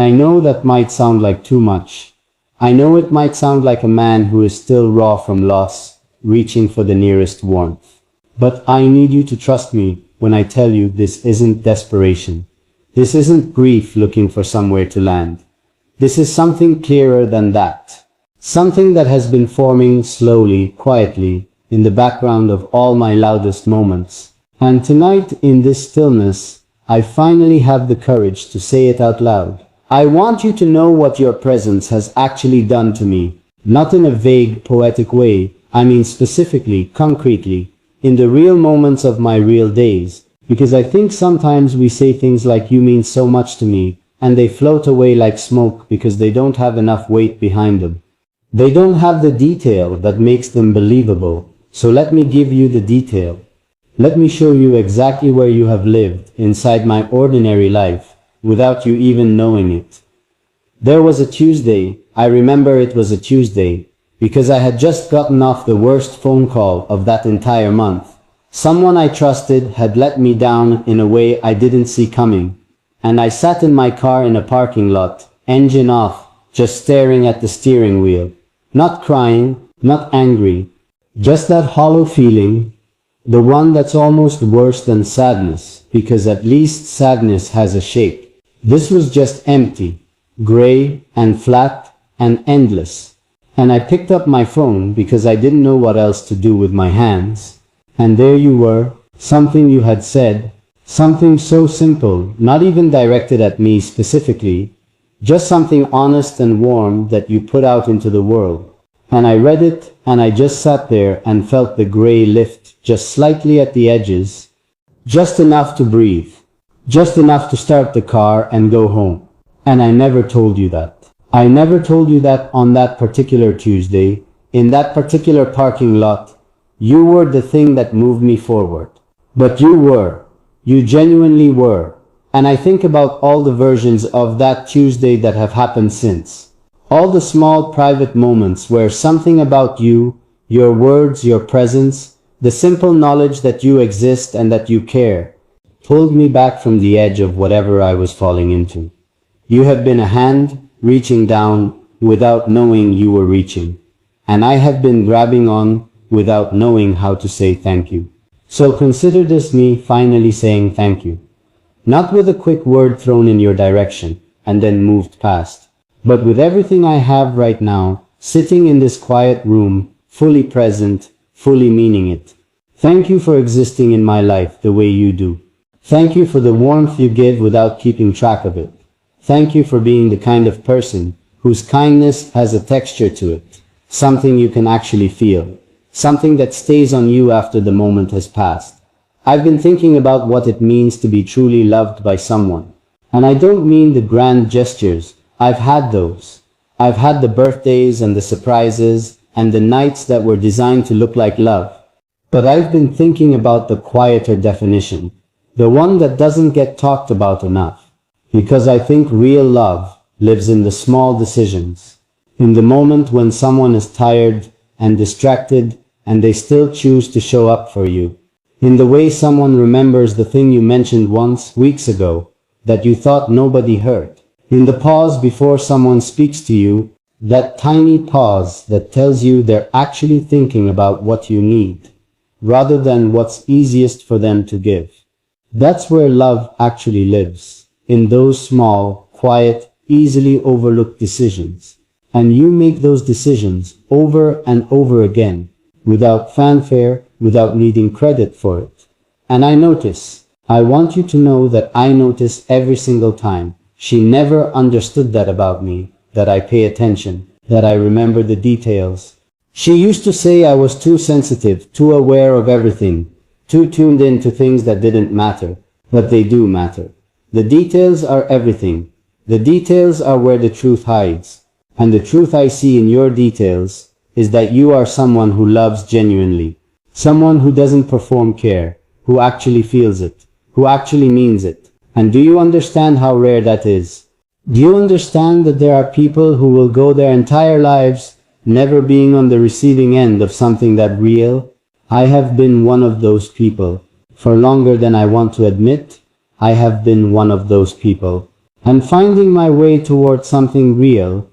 I know that might sound like too much. I know it might sound like a man who is still raw from loss, reaching for the nearest warmth. But I need you to trust me when I tell you this isn't desperation. This isn't grief looking for somewhere to land. This is something clearer than that. Something that has been forming slowly, quietly, in the background of all my loudest moments. And tonight, in this stillness, I finally have the courage to say it out loud. I want you to know what your presence has actually done to me. Not in a vague, poetic way, I mean specifically, concretely, in the real moments of my real days. Because I think sometimes we say things like "you mean so much to me," and they float away like smoke because they don't have enough weight behind them. They don't have the detail that makes them believable. So let me give you the detail. Let me show you exactly where you have lived inside my ordinary life, without you even knowing it. There was a Tuesday, I remember it was a Tuesday, because I had just gotten off the worst phone call of that entire month. Someone I trusted had let me down in a way I didn't see coming, and I sat in my car in a parking lot, engine off, just staring at the steering wheel. Not crying, not angry, just that hollow feeling, the one that's almost worse than sadness, because at least sadness has a shape. This was just empty, gray and flat and endless. And I picked up my phone because I didn't know what else to do with my hands. And there you were, something you had said, something so simple, not even directed at me specifically, just something honest and warm that you put out into the world. And I read it, and I just sat there and felt the gray lift just slightly at the edges, just enough to breathe. Just enough to start the car and go home. And I never told you that. I never told you that on that particular Tuesday, in that particular parking lot. You were the thing that moved me forward. But you were. You genuinely were. And I think about all the versions of that Tuesday that have happened since. All the small private moments where something about you, your words, your presence, the simple knowledge that you exist and that you care, pulled me back from the edge of whatever I was falling into. You have been a hand reaching down without knowing you were reaching, and I have been grabbing on without knowing how to say thank you. So consider this me finally saying thank you. Not with a quick word thrown in your direction and then moved past, but with everything I have right now, sitting in this quiet room, fully present, fully meaning it. Thank you for existing in my life the way you do. Thank you for the warmth you give without keeping track of it. Thank you for being the kind of person whose kindness has a texture to it, something you can actually feel, something that stays on you after the moment has passed. I've been thinking about what it means to be truly loved by someone. And I don't mean the grand gestures. I've had those. I've had the birthdays and the surprises and the nights that were designed to look like love. But I've been thinking about the quieter definition. The one that doesn't get talked about enough. Because I think real love lives in the small decisions. In the moment when someone is tired and distracted and they still choose to show up for you. In the way someone remembers the thing you mentioned once, weeks ago, that you thought nobody heard. In the pause before someone speaks to you, that tiny pause that tells you they're actually thinking about what you need, rather than what's easiest for them to give. That's where love actually lives, in those small, quiet, easily overlooked decisions. And you make those decisions over and over again, without fanfare, without needing credit for it. And I want you to know that I notice every single time. She never understood that about me, that I pay attention, that I remember the details. She used to say I was too sensitive, too aware of everything, too tuned in to things that didn't matter, but they do matter. The details are everything. The details are where the truth hides. And the truth I see in your details is that you are someone who loves genuinely. Someone who doesn't perform care, who actually feels it, who actually means it. And do you understand how rare that is? Do you understand that there are people who will go their entire lives never being on the receiving end of something that real? I have been one of those people. For longer than I want to admit, I have been one of those people. and finding my way toward something real,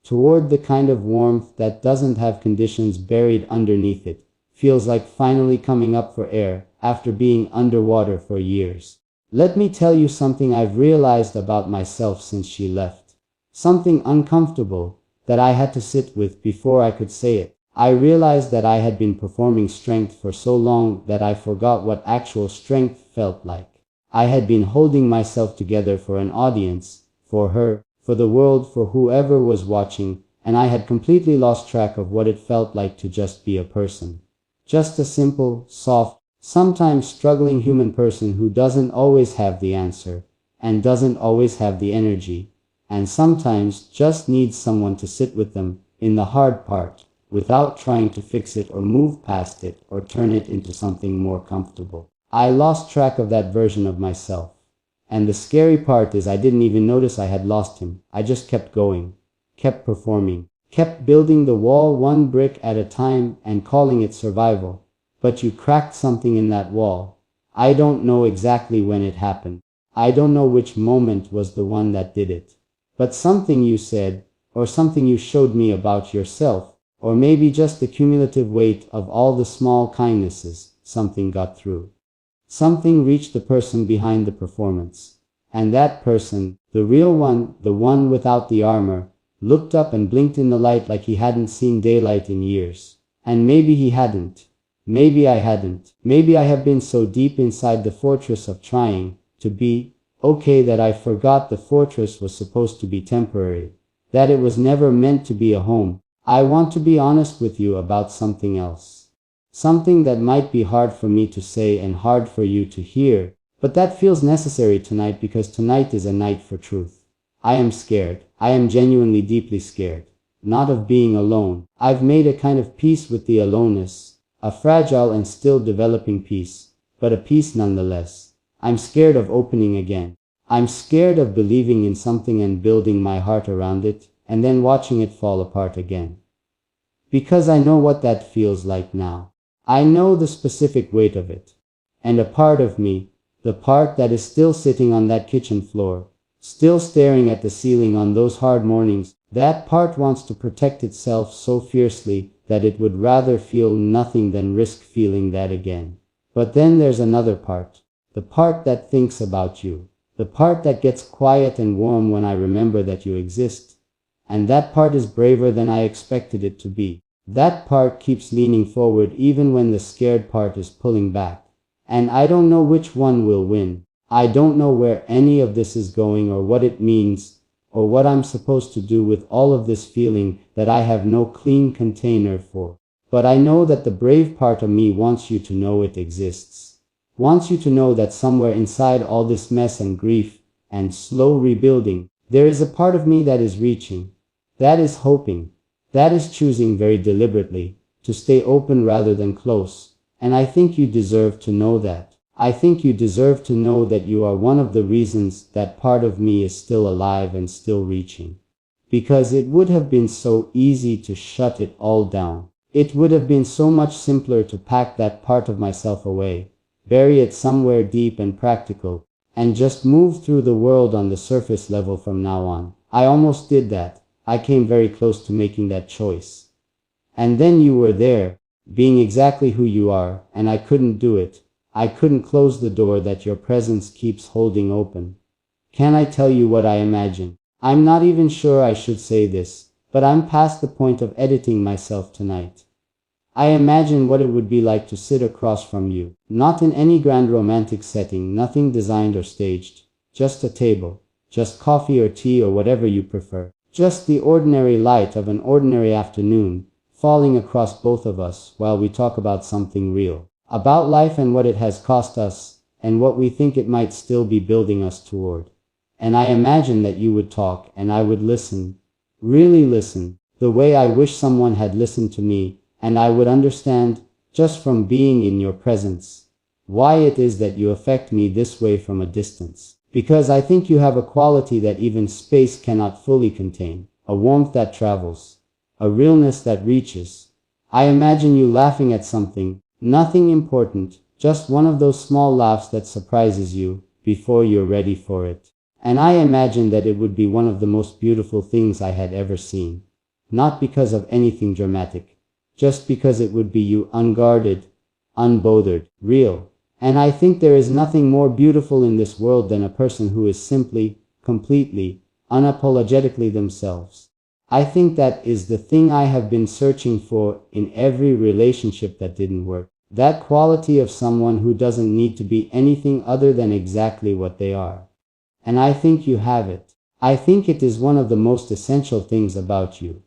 toward the kind of warmth that doesn't have conditions buried underneath it, feels like finally coming up for air after being underwater for years. Let me tell you something I've realized about myself since she left. Something uncomfortable that I had to sit with before I could say it. I realized that I had been performing strength for so long that I forgot what actual strength felt like. I had been holding myself together for an audience, for her, for the world, for whoever was watching, and I had completely lost track of what it felt like to just be a person. Just a simple, soft, sometimes struggling human person who doesn't always have the answer, and doesn't always have the energy, and sometimes just needs someone to sit with them in the hard part, without trying to fix it or move past it or turn it into something more comfortable. I lost track of that version of myself. And the scary part is I didn't even notice I had lost him. I just kept going, kept performing, kept building the wall one brick at a time and calling it survival. But you cracked something in that wall. I don't know exactly when it happened. I don't know which moment was the one that did it. But something you said, or something you showed me about yourself, or maybe just the cumulative weight of all the small kindnesses, something got through. Something reached the person behind the performance. And that person, the real one, the one without the armor, looked up and blinked in the light like he hadn't seen daylight in years. And maybe he hadn't. Maybe I hadn't. Maybe I have been so deep inside the fortress of trying to be okay that I forgot the fortress was supposed to be temporary, that it was never meant to be a home. I want to be honest with you about something else. Something that might be hard for me to say and hard for you to hear, but that feels necessary tonight because tonight is a night for truth. I am scared. I am genuinely deeply scared. Not of being alone. I've made a kind of peace with the aloneness, a fragile and still developing peace, but a peace nonetheless. I'm scared of opening again. I'm scared of believing in something and building my heart around it, and then watching it fall apart again. Because I know what that feels like now. I know the specific weight of it. And a part of me, the part that is still sitting on that kitchen floor, still staring at the ceiling on those hard mornings, that part wants to protect itself so fiercely that it would rather feel nothing than risk feeling that again. But then there's another part, the part that thinks about you, the part that gets quiet and warm when I remember that you exist. And that part is braver than I expected it to be. That part keeps leaning forward even when the scared part is pulling back. And I don't know which one will win. I don't know where any of this is going or what it means, or what I'm supposed to do with all of this feeling that I have no clean container for. But I know that the brave part of me wants you to know it exists. Wants you to know that somewhere inside all this mess and grief and slow rebuilding, there is a part of me that is reaching, that is hoping, that is choosing very deliberately to stay open rather than close. And I think you deserve to know that. I think you deserve to know that you are one of the reasons that part of me is still alive and still reaching. Because it would have been so easy to shut it all down. It would have been so much simpler to pack that part of myself away, bury it somewhere deep and practical, and just move through the world on the surface level from now on. I almost did that. I came very close to making that choice. And then you were there, being exactly who you are, and I couldn't do it. I couldn't close the door that your presence keeps holding open. Can I tell you what I imagine? I'm not even sure I should say this, but I'm past the point of editing myself tonight. I imagine what it would be like to sit across from you, not in any grand romantic setting, nothing designed or staged, just a table, just coffee or tea or whatever you prefer. Just the ordinary light of an ordinary afternoon, falling across both of us while we talk about something real. About life and what it has cost us, and what we think it might still be building us toward. And I imagine that you would talk, and I would listen. Really listen, the way I wish someone had listened to me, and I would understand, just from being in your presence, why it is that you affect me this way from a distance. Because I think you have a quality that even space cannot fully contain, a warmth that travels, a realness that reaches. I imagine you laughing at something, nothing important, just one of those small laughs that surprises you before you're ready for it. And I imagined that it would be one of the most beautiful things I had ever seen. Not because of anything dramatic, just because it would be you, unguarded, unbothered, real. And I think there is nothing more beautiful in this world than a person who is simply, completely, unapologetically themselves. I think that is the thing I have been searching for in every relationship that didn't work. That quality of someone who doesn't need to be anything other than exactly what they are. And I think you have it. I think it is one of the most essential things about you.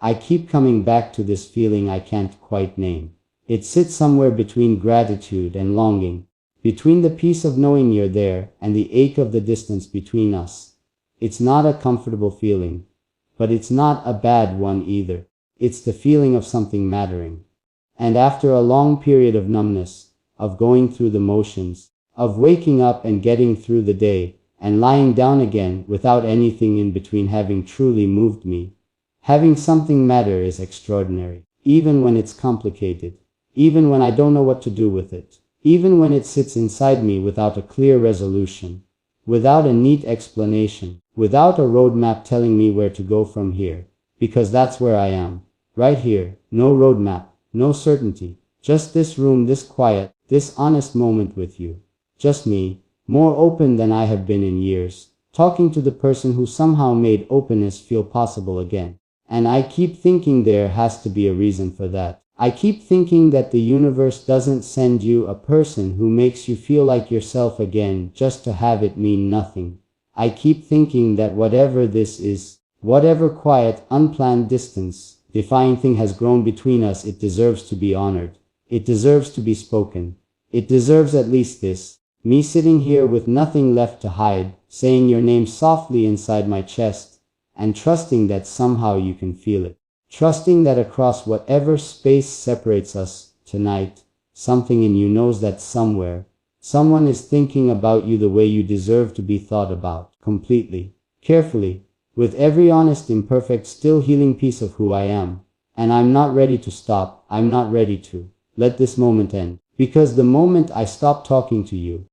I keep coming back to this feeling I can't quite name. It sits somewhere between gratitude and longing, between the peace of knowing you're there and the ache of the distance between us. It's not a comfortable feeling, but it's not a bad one either. It's the feeling of something mattering. And after a long period of numbness, of going through the motions, of waking up and getting through the day, and lying down again without anything in between having truly moved me, having something matter is extraordinary, even when it's complicated, even when I don't know what to do with it, even when it sits inside me without a clear resolution, without a neat explanation, without a roadmap telling me where to go from here, because that's where I am, right here, no roadmap, no certainty, just this room, this quiet, this honest moment with you, just me, more open than I have been in years, talking to the person who somehow made openness feel possible again. And I keep thinking there has to be a reason for that. I keep thinking that the universe doesn't send you a person who makes you feel like yourself again just to have it mean nothing. I keep thinking that whatever this is, whatever quiet, unplanned distance, defying thing has grown between us, it deserves to be honored. It deserves to be spoken. It deserves at least this. Me sitting here with nothing left to hide, saying your name softly inside my chest, and trusting that somehow you can feel it. Trusting that across whatever space separates us tonight, something in you knows that somewhere, someone is thinking about you the way you deserve to be thought about, completely, carefully, with every honest, imperfect, still healing piece of who I am. And I'm not ready to stop. I'm not ready to let this moment end. Because the moment I stop talking to you,